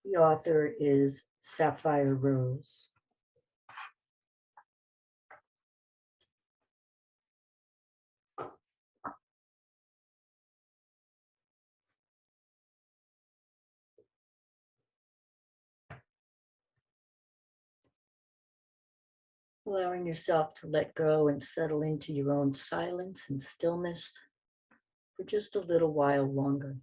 The author is Sapphire Rose. Allowing yourself to let go and settle into your own silence and stillness for just a little while longer.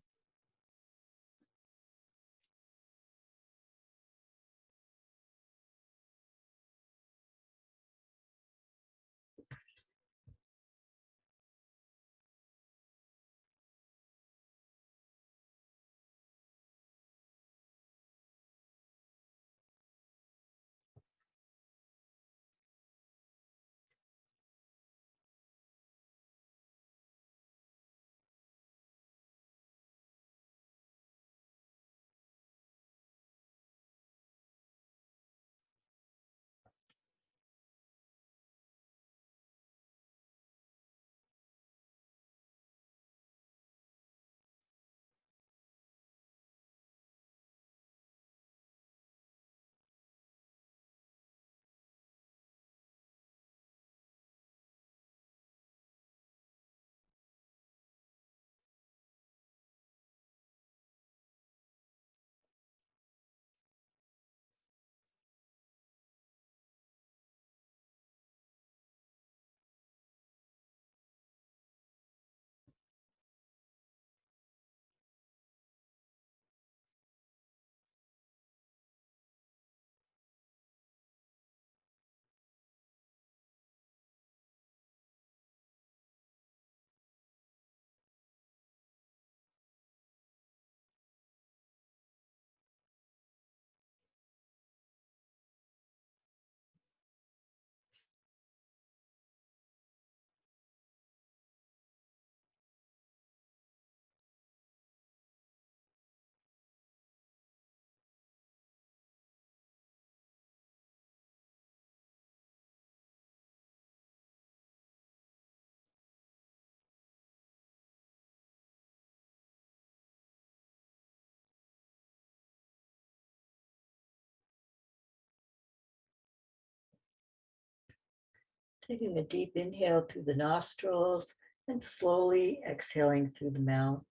Taking a deep inhale through the nostrils and slowly exhaling through the mouth.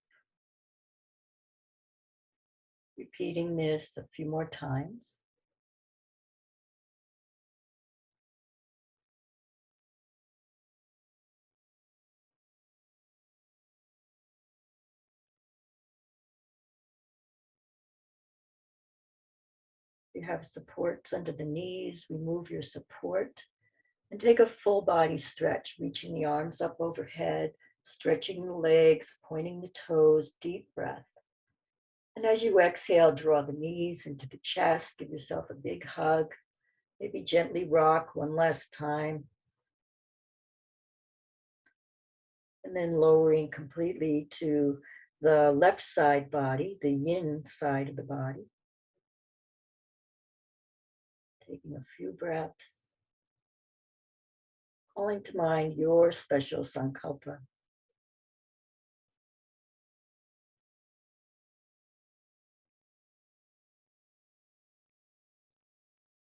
Repeating this a few more times. If you have supports under the knees, remove your support and take a full body stretch, reaching the arms up overhead, stretching the legs, pointing the toes, deep breath. And as you exhale, draw the knees into the chest, give yourself a big hug, maybe gently rock one last time. And then lowering completely to the left side body, the yin side of the body. Taking a few breaths, calling to mind your special sankalpa.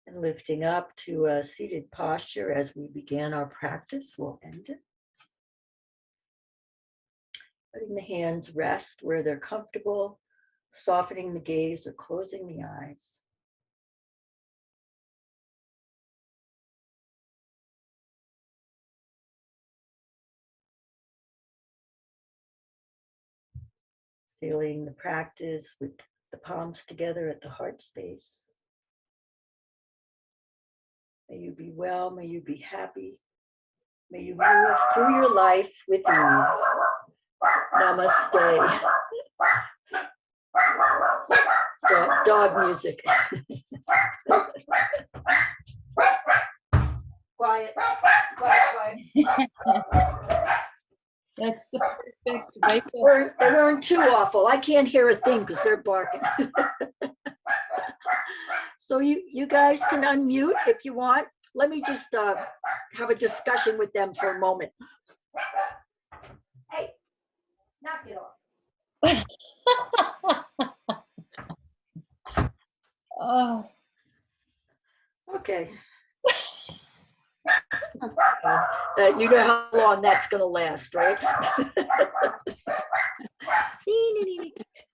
And lifting up to a seated posture as we began our practice, we'll end it. Letting the hands rest where they're comfortable, softening the gaze or closing the eyes. Sealing the practice with the palms together at the heart space. May you be well, may you be happy. May you move through your life with ease. Namaste. Dog music. Quiet, quiet. That's the perfect wake up. They weren't too awful. I can't hear a thing because they're barking. So you guys can unmute if you want. Let me just have a discussion with them for a moment. Hey, knock it off. Oh, Okay. You know how long that's going to last, right?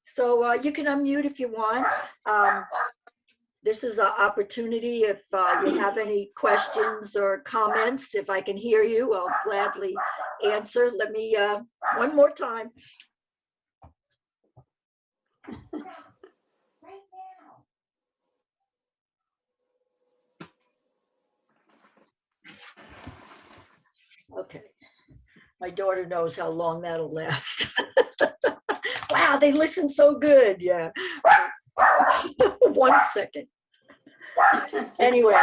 So you can unmute if you want. This is an opportunity if you have any questions or comments. If I can hear you, I'll gladly answer. Let me, one more time. Okay. My daughter knows how long that'll last. Wow, they listen so good. Yeah. 1 second. Anyway,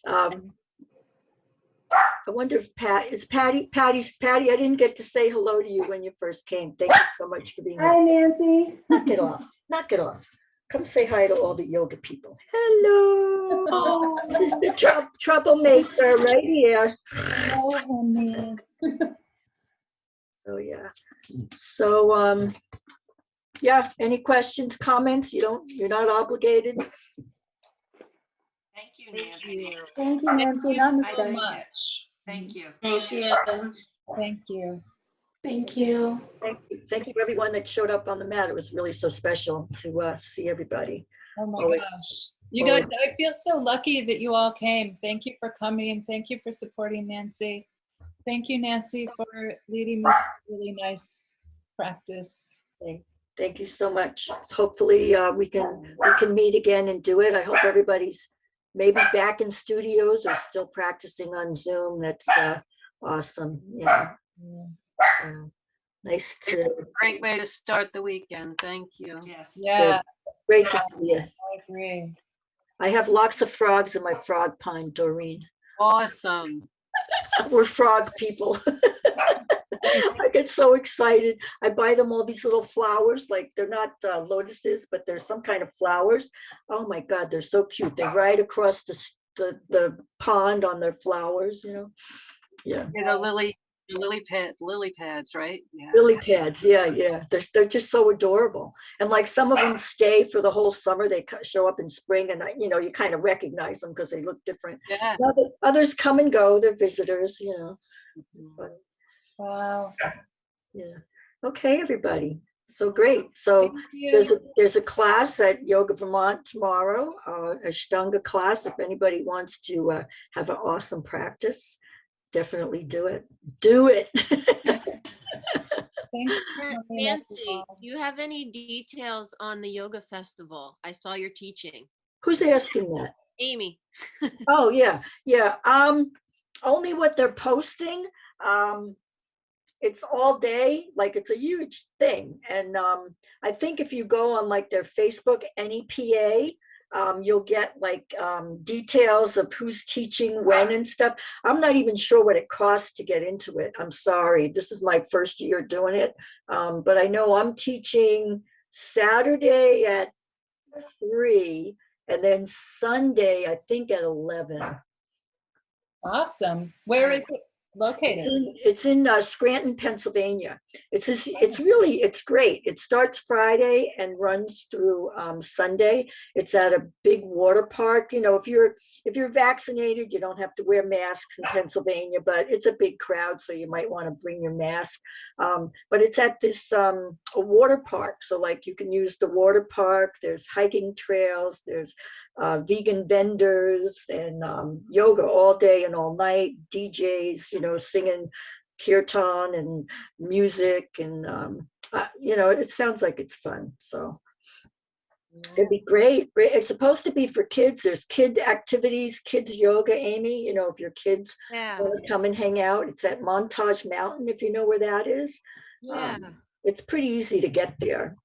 I wonder if Patty, I didn't get to say hello to you when you first came. Thank you so much for being here. Hi, Nancy. Knock it off. Knock it off. Come say hi to all the yoga people. Hello. This is the troublemaker right here. oh, honey. So yeah. So yeah, any questions, comments? You're not obligated. Thank you, Nancy. Thank you, Nancy. I Namaste. like much. it. Thank you. Thank you. Thank you. Thank you. Thank you everyone that showed up on the mat. It was really so special to see everybody. Oh my Always. gosh. You guys, I feel so lucky that you all came. Thank you for coming and thank you for supporting Nancy. Thank you, Nancy, for leading me through a really nice practice. Thank you so much. Hopefully we can meet again and do it. I hope everybody's maybe back in studios or still practicing on Zoom. That's awesome. Yeah. Nice to. Great way to start the weekend. Thank you. Yes. Yeah, Great to see you. I agree. I have lots of frogs in my frog pond, Doreen. Awesome. We're frog people. I get so excited. I buy them all these little flowers, like they're not lotuses, but they're some kind of flowers. Oh my God, they're so cute. They ride across the pond on their flowers, you know. Yeah. Get a lily Lily pads, right? Yeah. Lily pads, yeah. They're just so adorable. And like some of them stay for the whole summer. They show up in spring and, you kind of recognize them because they look different. Yeah. Others come and go. They're visitors, But Wow. yeah. Okay, everybody. So great. So Thank you. there's a class at Yoga Vermont tomorrow, a Ashtanga class. If anybody wants to have an awesome practice, definitely do it. Do it. Thanks for coming, Nancy, everyone. do you have any details on the yoga festival? I saw your teaching. Who's asking that? Amy. Oh, yeah. Only what they're posting. It's all day, like it's a huge thing. And I think if you go on like their Facebook, NEPA, you'll get like details of who's teaching when and stuff. I'm not even sure what it costs to get into it. I'm sorry. This is my first year doing it. But I know I'm teaching Saturday at 3 and then Sunday, I think at 11. Awesome. Where is it located? It's in Scranton, Pennsylvania. It's great. It starts Friday and runs through Sunday. It's at a big water park. If you're vaccinated, you don't have to wear masks in Pennsylvania, but it's a big crowd, so you might want to bring your mask. But it's at this a water park, so like you can use the water park. There's hiking trails. There's vegan vendors and yoga all day and all night, DJs, singing kirtan and music. And, it sounds like it's fun. So it'd be great. It's supposed to be for kids. There's kid activities, kids yoga, Amy, if your kids Yeah. want to come and hang out. It's at Montage Mountain, if you know where that is. Yeah. It's pretty easy to get there.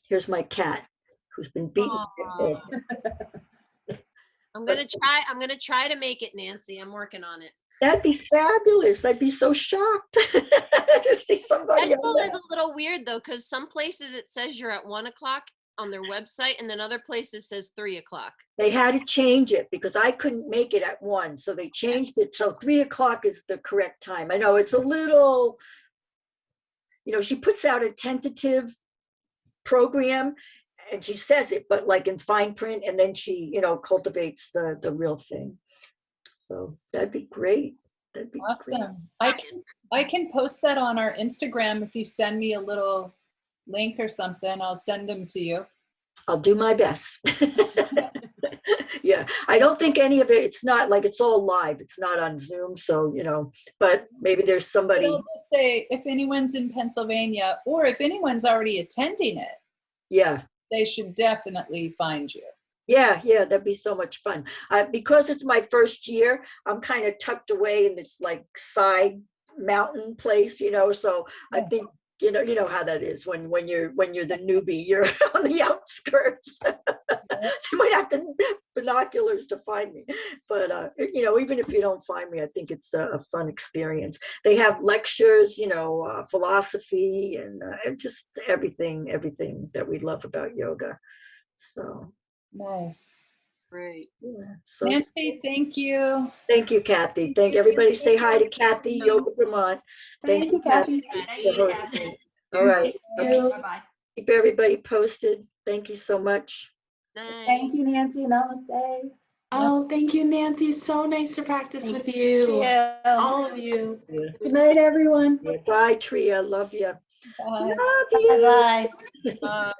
Here's my cat who's been beaten. Aw. I'm gonna try to make it, Nancy. I'm working on it. That'd be fabulous. I'd be so shocked to see somebody. Schedule is a little weird though, because some places it says you're at 1 o'clock on their website, and then other places says 3 o'clock. They had to change it because I couldn't make it at 1, so they changed it. So 3 o'clock is the correct time. I know it's a little, she puts out a tentative program and she says it, but like in fine print, and then she, cultivates the real thing. So that'd be great. That'd be great. Awesome. I can post that on our Instagram. If you send me a little link or something, I'll send them to you. I'll do my best. Yeah, I don't think any of it, it's not like it's all live. It's not on Zoom. So, but maybe there's somebody. I'll just say if anyone's in Pennsylvania or if anyone's already attending it, Yeah. they should definitely find you. Yeah, that'd be so much fun. Because it's my first year, I'm kind of tucked away in this like side mountain place, so I think, you know how that is when you're the newbie, you're on the outskirts. You might have to binoculars to find me, but even if you don't find me, I think it's a fun experience. They have lectures, philosophy and just everything that we love about yoga. So Nice. Great. yeah. So Nancy, thank you. thank you, Kathy. Thank everybody. Say hi to Kathy, Yoga Vermont. Thank you, Kathy. Thank you, for Kathy. hosting. All right. Okay. Bye-bye. Keep everybody posted. Thank you so much. Nice. Thank you, Nancy. Namaste. Oh, thank you, Nancy. So nice to practice with you. All of you. Yeah. Good night, everyone. Bye, Tria. Love you. Bye. Love you. Bye-bye. Bye.